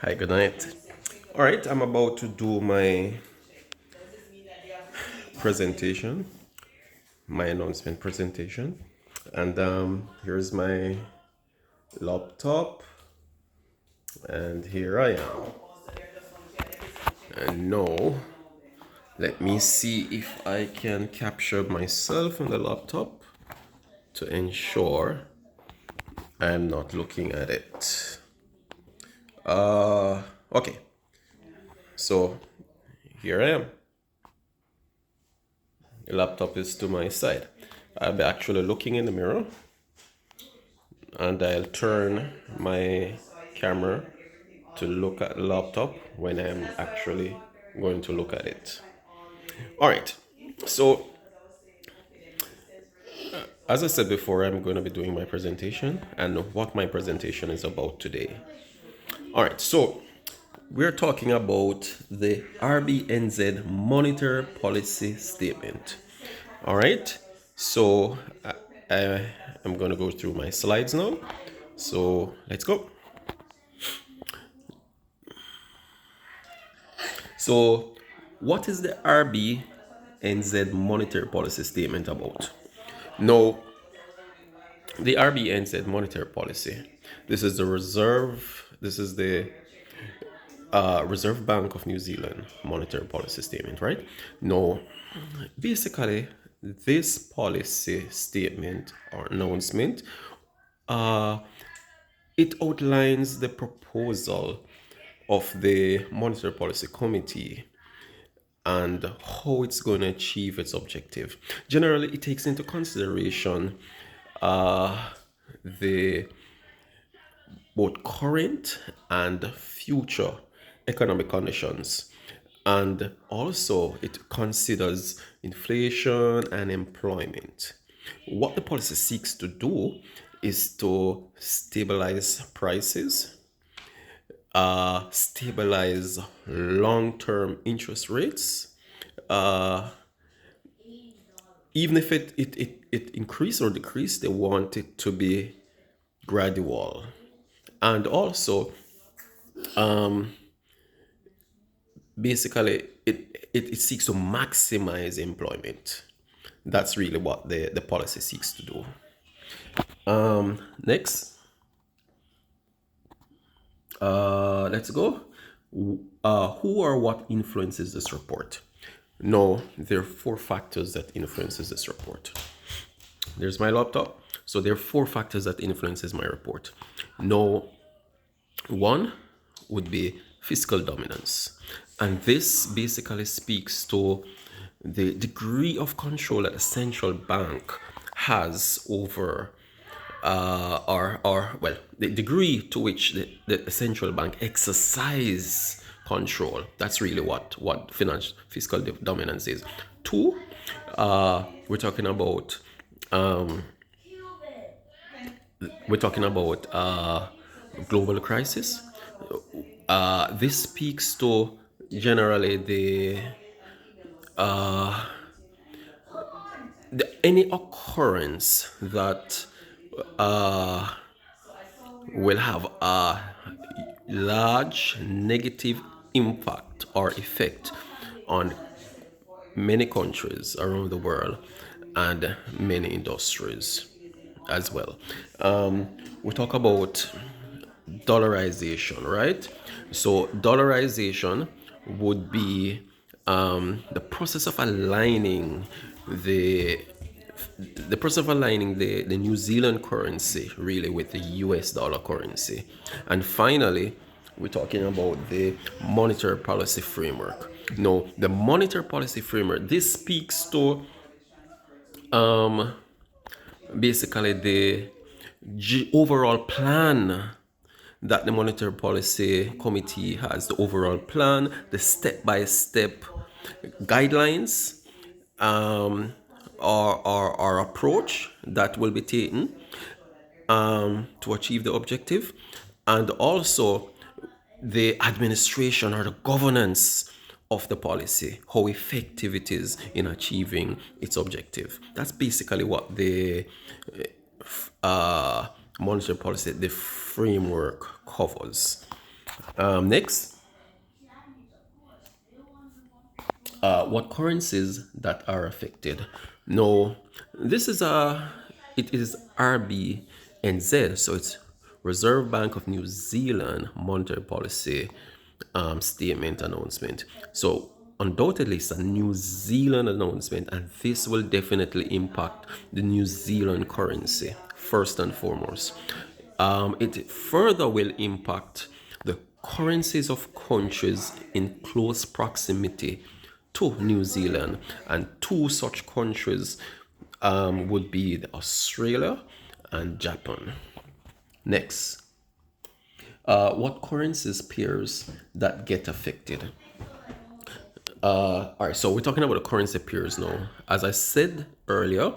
Hi, good night. All right, I'm about to do my presentation, my announcement presentation. And here's my laptop, and here I am. And now, let me see if I can capture myself on the laptop to ensure I'm not looking at it. Okay, so here I am. The laptop is to my side. I'll be actually looking in the mirror and I'll turn my camera to look at the laptop when I'm actually going to look at it. All right, so as I said before, I'm going to be doing my presentation and what my presentation is about today. All right, so we're talking about the RBNZ Monitor Policy Statement. All right, so I am going to go through my slides now. So let's go. So, what is the RBNZ Monetary Policy Statement about? Now, the RBNZ Monetary Policy. This is the Reserve Bank of New Zealand Monetary Policy Statement, right? Now, basically, this policy statement or announcement, it outlines the proposal of the Monetary Policy Committee and how it's going to achieve its objective. Generally, it takes into consideration the both current and future economic conditions. And also, it considers inflation and employment. What the policy seeks to do is to stabilize prices, stabilize long-term interest rates, even if it increase or decrease, they want it to be gradual. And also, basically, it seeks to maximize employment. That's really what the policy seeks to do. Next, let's go. Who or what influences this report? No, there are four factors that influences this report. There's my laptop. So there are four factors that influences my report. No, one would be fiscal dominance. And this basically speaks to the degree of control that a central bank has over or well, the degree to which the central bank exercise control. That's really what fiscal dominance is. Two, we're talking about global crisis. This speaks to generally any occurrence that will have a large negative impact or effect on many countries around the world and many industries as well. We talk about dollarization, right? So, dollarization would be the process of aligning the the New Zealand currency really with the US dollar currency. And finally, we're talking about the monetary policy framework. Now, the monetary policy framework, this speaks to basically the overall plan that the monetary policy committee has, the overall plan, the step-by-step guidelines, or approach that will be taken to achieve the objective, and also the administration or the governance of the policy, how effective it is in achieving its objective. That's basically what the monetary policy, the framework covers. Next, what currencies that are affected? No, this is it is RBNZ, so it's Reserve Bank of New Zealand monetary policy statement announcement. So undoubtedly it's a New Zealand announcement, and this will definitely impact the New Zealand currency first and foremost. It further will impact the currencies of countries in close proximity to New Zealand, and two such countries would be Australia and Japan. Next, what currencies pairs that get affected? All right, so we're talking about the currency pairs now. As I said earlier,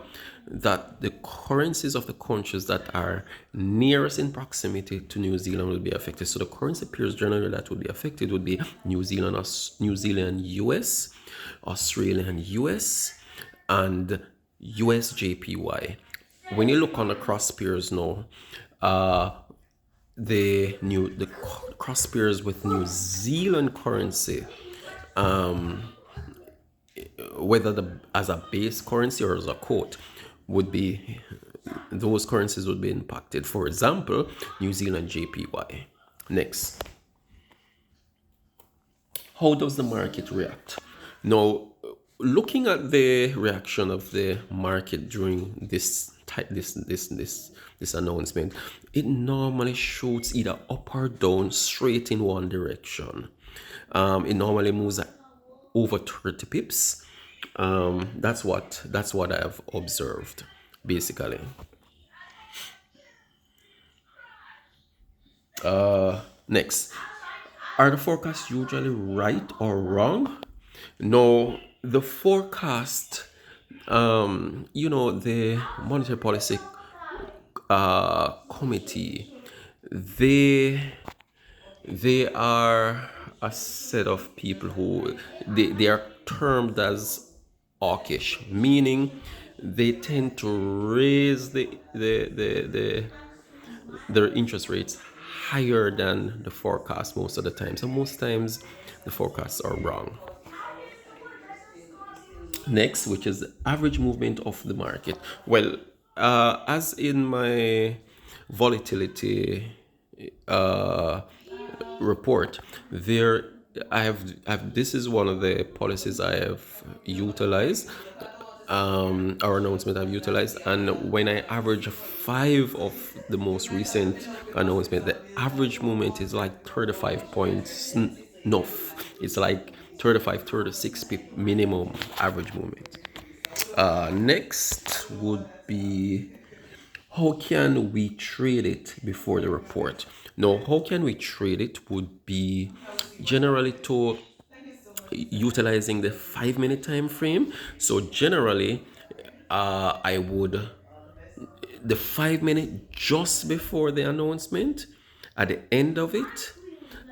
that the currencies of the countries that are nearest in proximity to New Zealand will be affected. So the currency pairs generally that would be affected would be New Zealand US, Australian US, and USJPY. When you look on the cross pairs now, the cross pairs with New Zealand currency, whether as a base currency or as a quote, would be those currencies would be impacted. For example, New Zealand JPY. Next, how does the market react? Now, looking at the reaction of the market during this announcement, it normally shoots either up or down straight in one direction. It normally moves at over 30 pips. That's what I have observed, basically. Next, are the forecasts usually right or wrong? No, the forecast, the monetary policy committee, they they are a set of people who they are termed as hawkish, meaning they tend to raise their interest rates higher than the forecast most of the time. So most times the forecasts are wrong. Next, which is the average movement of the market. Well, as in my volatility uh, report, there I have this is one of the policies I have utilized, our announcement I've utilized, and when I average five of the most recent announcement, the average movement is like 35 points. No, it's like 35, 36 pip minimum average movement. Next would be, how can we trade it before the report? Now, how can we trade it would be generally to utilizing the 5 minute time frame. So generally, I would the 5 minute just before the announcement. At the end of it,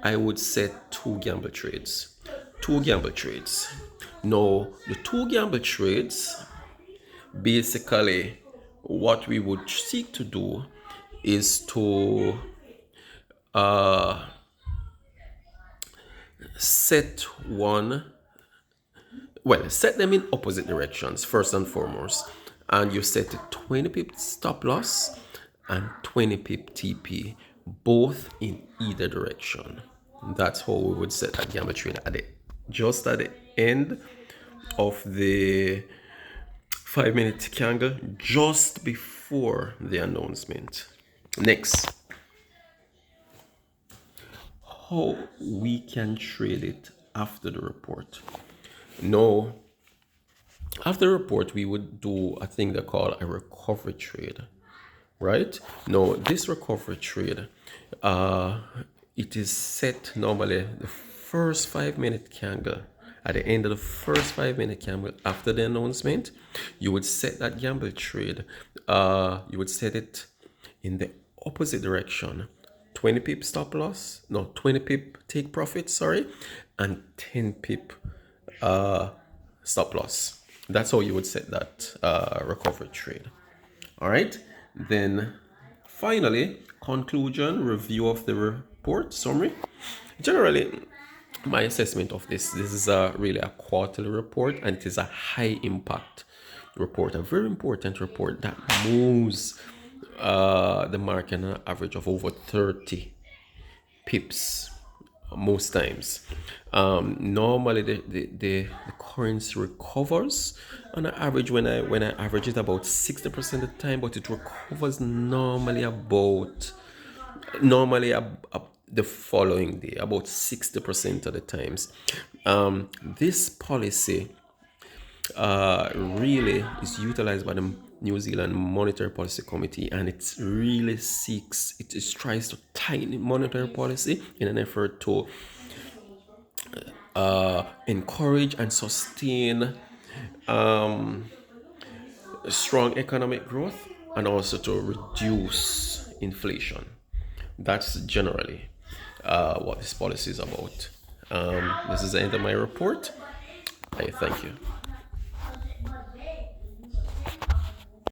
I would set two gamble trades. Two gamble trades. Now, the two gamble trades, basically, what we would seek to do is to set one set them in opposite directions first and foremost, and you set a 20 pip stop loss and 20 pip TP, both in either direction. That's how we would set a gamma trade just at the end of the 5 minute candle, just before the announcement. Next, how we can trade it after the report. No, after the report, we would do a thing they call a recovery trade, right? Now, this recovery trade, it is set normally the first 5 minute candle. At the end of the first 5 minute candle after the announcement, you would set that gamble trade. You would set it in the opposite direction. 20 pip stop loss, no, 20 pip take profit, sorry, and 10 pip stop loss. That's how you would set that recovery trade. All right. Then finally, conclusion, review of the report summary. Generally, my assessment of this is really a quarterly report, and it is a high impact report, a very important report that moves the market on an average of over 30 pips most times. Normally the currency recovers on an average when I average it about 60% of the time, but it recovers normally the following day about 60% of the times. This policy really is utilized by the New Zealand Monetary Policy Committee, and it tries to tighten monetary policy in an effort to encourage and sustain strong economic growth, and also to reduce inflation. That's generally what this policy is about. This is the end of my report. I thank you.